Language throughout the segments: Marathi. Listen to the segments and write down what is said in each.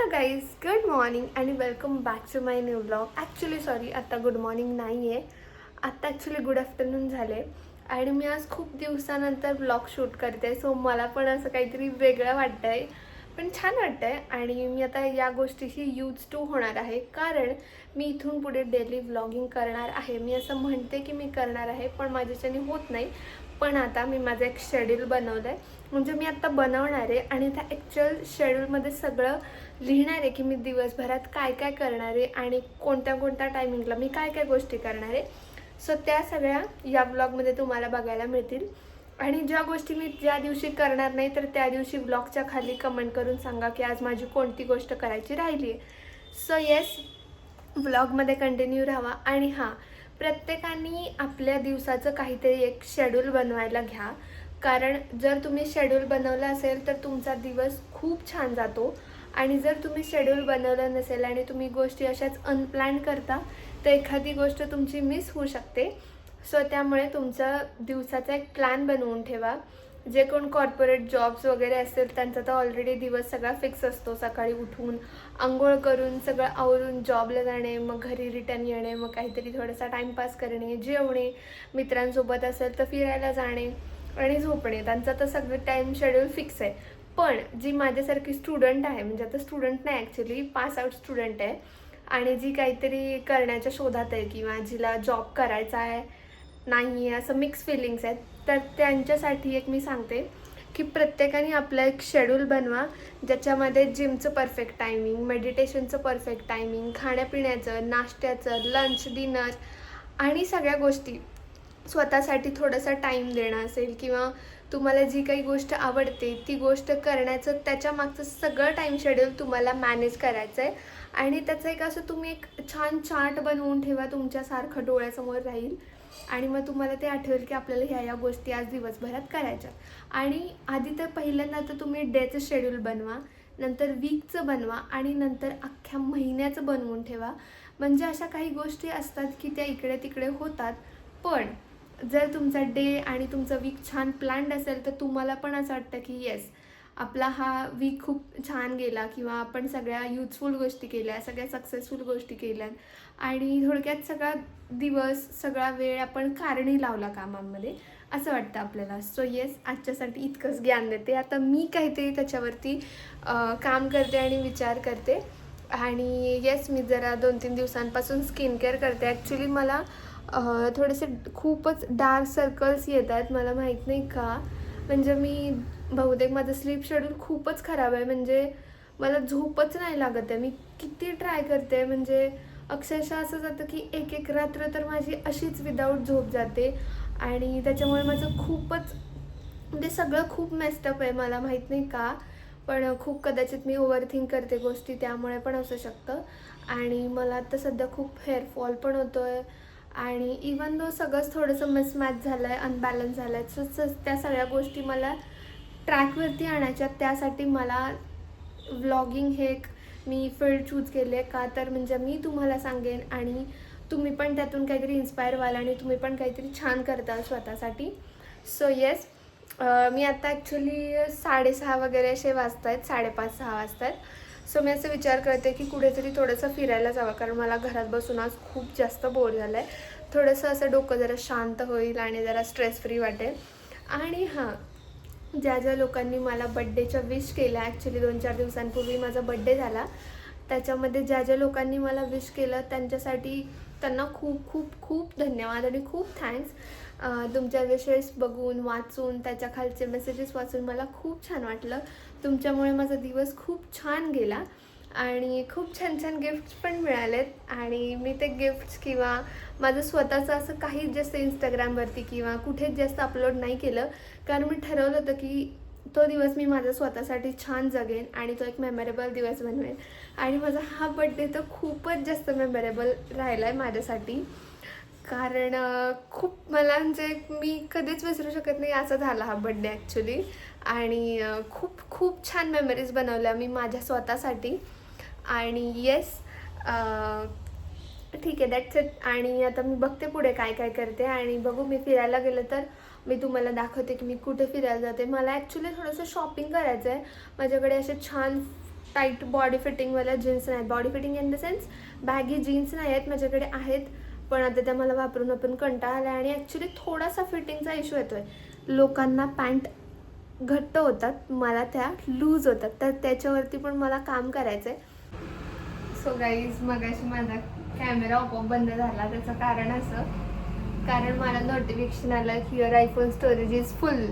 हॅलो गाईज, गुड मॉर्निंग आणि welcome back to my new blog. Actually sorry, आत्ता गुड मॉर्निंग नाही आहे, आत्ता ॲक्च्युली गुड आफ्टरनून झाले. आणि मी आज खूप दिवसानंतर ब्लॉग शूट करते, सो मला पण असं काहीतरी वेगळं वाटतं आहे, पण छान वाटतं आहे. आणि मी आता या गोष्टीशी यूज टू होणार आहे, कारण मी इथून पुढे डेली व्लॉगिंग करणार आहे. मी असं म्हणते की मी करणार आहे, पण माझ्याच्याने होत नाही. पण आता मी माझं एक शेड्यूल बनवलं आहे, म्हणजे मी आत्ता बनवणार आहे आणि त्या ॲक्च्युअल शेड्यूलमध्ये सगळं लिहिणार आहे की मी दिवसभरात काय काय करणार आहे आणि कोणत्या कोणत्या टायमिंगला मी काय काय गोष्टी करणार आहे. सो त्या सगळ्या या ब्लॉगमध्ये तुम्हाला बघायला मिळतील. आणि ज्या गोष्टी मी ज्या दिवशी करणार नाही तर त्या दिवशी ब्लॉगच्या खाली कमेंट करून सांगा की आज माझी कोणती गोष्ट करायची राहिली आहे. सो येस, व्लॉगमध्ये कंटिन्यू राहा. आणि हां, प्रत्येकाने आपल्या दिवसाचं काहीतरी एक शेड्यूल बनवायला घ्या, कारण जर तुम्ही शेड्यूल बनवलं असेल तर तुमचा दिवस खूप छान जातो. आणि जर तुम्ही शेड्यूल बनवलं नसेल आणि तुम्ही गोष्टी अशाच अनप्लॅन करता तर एखादी गोष्ट तुमची मिस होऊ शकते. सो त्यामुळे तुमचा दिवसाचा एक प्लॅन बनवून ठेवा. जे कोण कॉर्पोरेट जॉब्स वगैरे असतील त्यांचा तर ऑलरेडी दिवस सगळा फिक्स असतो. सकाळी उठून अंघोळ करून सगळं आवरून जॉबला जाणे, मग घरी रिटर्न येणे, मग काहीतरी थोडासा टाईमपास करणे, जेवणे, मित्रांसोबत असेल तर फिरायला जाणे आणि झोपणे. त्यांचा तर सगळं टाईम शेड्यूल फिक्स आहे. पण जी माझ्यासारखी स्टुडंट आहे, म्हणजे आता स्टुडंट नाही ॲक्च्युली, पास आउट स्टुडंट आहे आणि जी काहीतरी करण्याच्या शोधात आहे किंवा जिला जॉब करायचा आहे नाही आहे, असं मिक्स फिलिंग्स आहेत, तर त्यांच्यासाठी एक मी सांगते की प्रत्येकाने आपलं एक शेड्यूल बनवा, ज्याच्यामध्ये जिमचं परफेक्ट टायमिंग, मेडिटेशनचं परफेक्ट टायमिंग, खाण्यापिण्याचं, नाश्त्याचं, लंच, डिनर आणि सगळ्या गोष्टी स्वतःसाठी थोडासा टाईम देणं असेल किंवा तुम्हाला जी काही गोष्ट आवडते ती गोष्ट करण्याचं त्याच्या मागचं सगळं टाईम शेड्यूल तुम्हाला मॅनेज करायचं आहे. आणि त्याचं एक असं तुम्ही एक छान चार्ट बनवून ठेवा, तुमच्यासारखं डोळ्यासमोर राहील आणि मग तुम्हाला ते आठवेल की आपल्याला ह्या गोष्टी आज दिवसभरात करायच्या. आणि आधी तर पहिल्यांदा तर तुम्ही डेचं शेड्यूल बनवा, नंतर वीकचं बनवा आणि नंतर अख्ख्या महिन्याचं बनवून ठेवा. म्हणजे अशा काही गोष्टी असतात की त्या इकडे तिकडे होतात, पण जर तुमचा डे आणि तुमचा वीक छान प्लॅन्ड असेल तर तुम्हाला पण असं वाटतं की येस, आपला हा वीक खूप छान गेला किंवा आपण सगळ्या युजफुल गोष्टी केल्या, सगळ्या सक्सेसफुल गोष्टी केल्या आणि थोडक्यात सगळा दिवस, सगळा वेळ आपण कारणी लावला कामांमध्ये, असं वाटतं आपल्याला. सो येस, आजच्यासाठी इतकंच ज्ञान देते. आता मी काहीतरी त्याच्यावरती काम करते आणि विचार करते. आणि येस, मी जरा 2-3 दिवसांपासून स्किन केअर करते. ॲक्च्युली मला थोडेसे खूपच डार्क सर्कल्स येत आहेत, मला माहीत नाही का. म्हणजे मी बहुतेक माझं स्लीप शेड्यूल खूपच खराब आहे, म्हणजे मला झोपच नाही लागत आहे. मी किती ट्राय करते, म्हणजे अक्षरशः असं जातं की एक एक रात्र तर माझी अशीच विदाऊट झोप जाते. आणि त्याच्यामुळे माझं खूपच म्हणजे सगळं खूप मेस्टअप आहे, मला माहीत नाही का. पण खूप कदाचित मी ओव्हरथिंक करते गोष्टी, त्यामुळे पण असू शकतं. आणि मला आता सध्या खूप हेअरफॉल पण होतो आहे आणि इवन दो सगळंच थोडंसं मिसमॅच झालं आहे, अनबॅलन्स झालं आहे. सो त्या सगळ्या गोष्टी मला ट्रॅकवरती आणायच्या. त्यासाठी मला व्लॉगिंग हे एक मी फील्ड चूज केले आहे. का तर म्हणजे मी तुम्हाला सांगेन आणि तुम्ही पण त्यातून काहीतरी इन्स्पायर व्हाल आणि तुम्ही पण काहीतरी छान करता स्वतःसाठी. सो येस, मी आता ॲक्च्युली 6:30 वगैरे असे वाजत आहेत, 5:30-6 वाजत आहेत. सो मी असं विचार करते की कुठेतरी थोडंसं फिरायला जावं, कारण मला घरात बसून आज खूप जास्त बोर झालं आहे. थोडंसं असं डोकं जरा शांत होईल आणि जरा स्ट्रेस फ्री वाटेल. आणि हां, ज्या ज्या लोकांनी मला बड्डेच्या विश केल्या, ॲक्च्युली 2-4 दिवसांपूर्वी माझा बड्डे झाला, त्याच्यामध्ये ज्या ज्या लोकांनी मला विश केलं त्यांच्यासाठी त्यांना खूप खूप खूप धन्यवाद आणि खूप थँक्स. तुमच्या विशेस बघून, वाचून, त्याच्या खालचे मेसेजेस वाचून मला खूप छान वाटलं. तुमच्यामुळे माझा दिवस खूप छान गेला आणि खूप छान छान गिफ्ट्स पण मिळालेत. आणि मी ते गिफ्ट्स किंवा माझं स्वतःचं असं काहीच जास्त इंस्टाग्रामवरती किंवा कुठेच जास्त अपलोड नाही केलं, कारण मी ठरवलं होतं की तो दिवस मी माझा स्वतःसाठी छान जगेन आणि तो एक मेमोरेबल दिवस बनवेन. आणि माझा हा बड्डे तर खूपच जास्त मेमोरेबल राहिला आहे माझ्यासाठी, कारण खूप मला म्हणजे मी कधीच विसरू शकत नाही असा झाला हा बड्डे ॲक्च्युली. आणि खूप खूप छान मेमरीज बनवल्या मी माझ्या स्वतःसाठी. आणि येस, ठीक आहे, दॅट्स इट. आणि आता मी बघते पुढे काय काय करते आणि बघू, मी फिरायला गेलं तर मी तुम्हाला दाखवते की मी कुठे फिरायला जाते. मला ॲक्च्युली थोडंसं शॉपिंग करायचं आहे. माझ्याकडे असे छान टाईट बॉडी फिटिंगवाल्या जीन्स नाहीत. Body fitting in the sense baggy jeans नाही आहेत माझ्याकडे, आहेत पण आता त्या मला वापरून कंटाळा आला आणि ॲक्च्युली थोडासा फिटिंगचा इश्यू येतो आहे. लोकांना पॅन्ट घट्ट होतात, मला त्या लूज होतात, तर त्याच्यावरती पण मला काम करायचं आहे. सो गाईज, मगाशी माझा कॅमेरा आपोआप बंद झाला. त्याचं कारण असं, कारण मला नोटिफिकेशन आलं की युअर आयफोन स्टोरेज इज फुल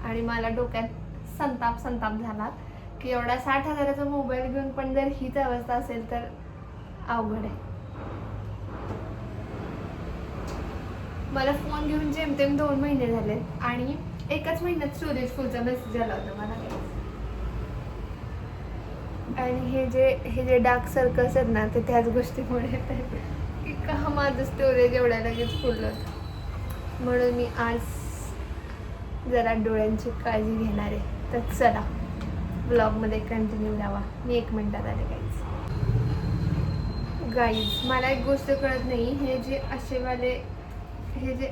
आणि मला डोक्यात संताप झाला की एवढा 60,000चा मोबाईल घेऊन पण जर हीच अवस्था असेल तर अवघड आहे. मला फोन घेऊन जेमतेम 2 महिने झाले आणि एकाच महिन्यात स्टोरेज फुलचा मेसेज आला होता मला. आणि हे जे डार्क सर्कल्स आहेत ना, ते त्याच गोष्टीमुळे येत आहेत की का माझं स्टोरेज एवढ्या लगेच फुल होतं. म्हणून मी आज जरा डोळ्यांची काळजी घेणार आहे. तर चला ब्लॉगमध्ये कंटिन्यू राहा. मी 1 मिनिटात आले गाईज. मला एक गोष्ट कळत नाही, हे जे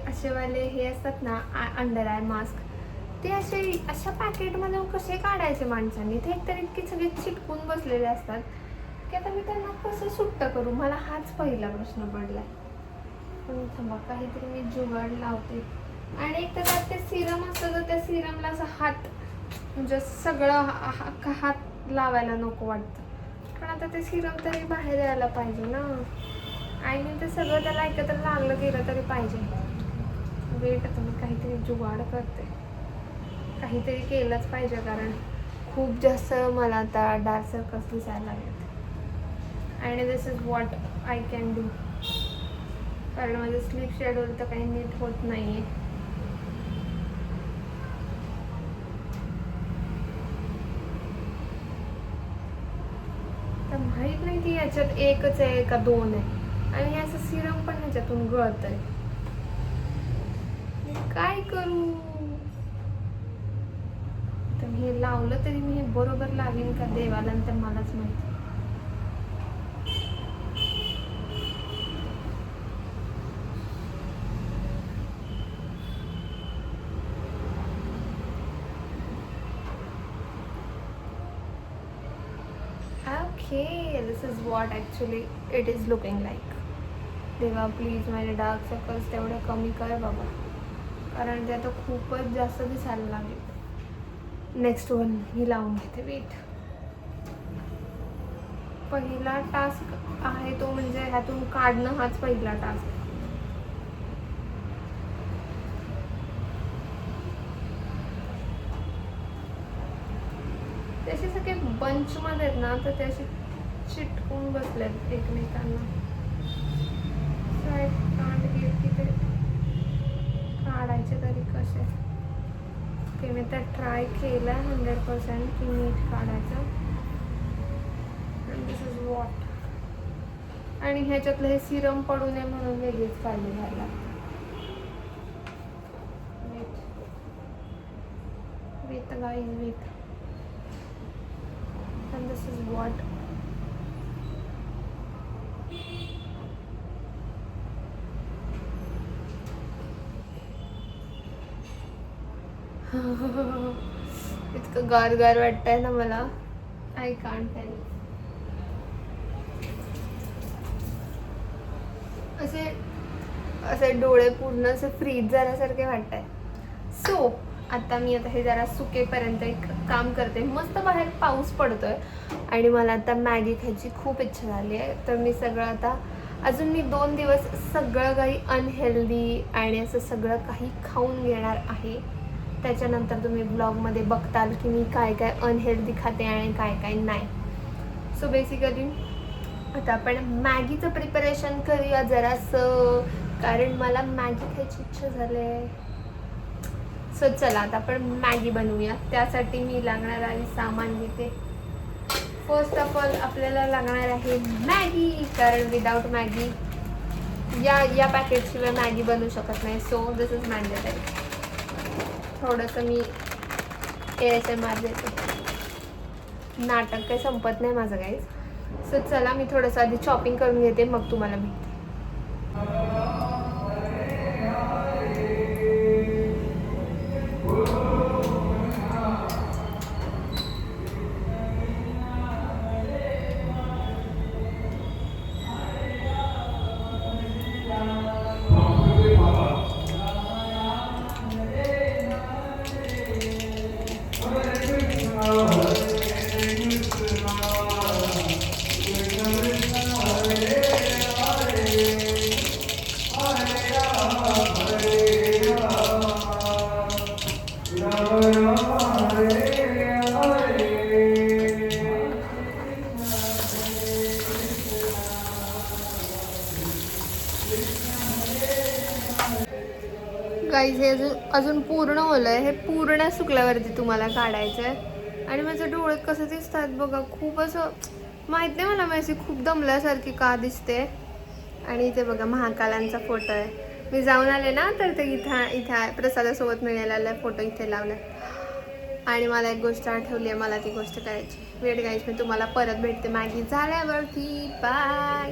असेवाले हे असतात ना अंडर आय मास्क, ते अशा पॅकेटमधून कसे काढायचे माणसांनी? ते एकतर इतके सगळे चिटकून बसलेले असतात की आता मी त्यांना कसं सुट्ट करू, मला हाच पहिला प्रश्न पडला. पण थांबा, काहीतरी मी जुगाड लावते. आणि एक तर त्यात ते सिरम असतं, तर त्या सिरमला असं हात म्हणजे सगळं हात लावायला नको वाटतं. पण आता ते सिरम तरी बाहेर यायला पाहिजे ना. आणि ते सगळं त्याला एकत्र लागलं गेलं तरी पाहिजे. वेट, आता मी काहीतरी जुगाड करते. काहीतरी केलंच पाहिजे कारण खूप जास्त मला आता डार्क सर्कल्स दिसायला लागलेत. आणि this is what I can do. कारण माझं स्लीप शेड्यूल तर काही नीट होत नाही आहे. तर माहीत नाही की याच्यात एकच आहे का 2 आहे. आणि असं सिरम पण ह्याच्यातून गळत आहे. काय करू? तर हे लावलं तरी मी हे बरोबर लावीन का देवाला तर मलाच माहिती. Okay, this is what actually it is looking like. देवा प्लीज माझे डार्क सर्कल्स तेवढे कमी कर बाबा, कारण ते आता खूपच जास्त दिसायला लागले. नेक्स्ट वन ही लावून घेते. वेट, पहिला टास्क आहे तो म्हणजे ह्यातून काढणं, हाच पहिला टास्क. त्याचे सगळे बंचमध्ये आहेत ना, तर ते असे चिटकून बसलेत एकमेकांना. सो आय कांट गेट की ते काढायचे तरी कसे. ओके, मी तर ट्राय केला 100% की नीट काढायचं. दिस इज वॉट. आणि ह्याच्यातलं हे सिरम पडू नये म्हणून वेगळीच काढली घ्यायला. Wait guys, wait. And this is what इतकं गार वाटतंय ना मला. I can't tell. असे डोळे पूर्ण असे फ्रीज झाल्यासारखे वाटतंय. सो आता हे जरा सुकेपर्यंत एक काम करते. मस्त बाहेर पाऊस पडतोय आणि मला आता मॅगी खायची खूप इच्छा झाली आहे. तर मी सगळं आता अजून मी 2 दिवस सगळं काही अनहेल्दी आणि असं सगळं काही खाऊन घेणार आहे. त्याच्यानंतर तुम्ही ब्लॉगमध्ये बघताल की मी काय काय अनहेल्दी खाते आणि काय काय नाही. सो बेसिकली आता आपण मॅगीचं प्रिपरेशन करूया जरासं, कारण मला मॅगी खायची इच्छा झाली आहे. सो चला आता आपण मॅगी बनवूया. त्यासाठी मी लागणार आहे सामान घेते. फर्स्ट ऑफ ऑल आपल्याला लागणार आहे मॅगी, कारण विदाउट मॅगी या पॅकेटशिवाय मॅगी बनवू शकत नाही. So this is mandatory. थोडंसं मी ASMR देते. नाटक काही संपत नाही माझं गाईज. सो चला मी थोडंसं आधी चॉपिंग करून घेते, मग तुम्हाला भेटते. गाईज हे अजून पूर्ण ओलं आहे. हे पूर्ण सुकल्यावरती तुम्हाला काढायचं आहे. आणि माझं डोळे कसं दिसतात बघा, खूप असं माहीत नाही मला, मी अशी खूप दमल्यासारखी का दिसते. आणि इथे बघा महाकालांचा फोटो आहे. मी जाऊन आले ना, तर ते इथं प्रसादासोबत मिळालेला फोटो इथे लावला. आणि मला एक गोष्ट आठवली आहे, मला ती गोष्ट करायची. वेट गाईज, मी तुम्हाला परत भेटते मॅगी झाल्यावरती. बाय.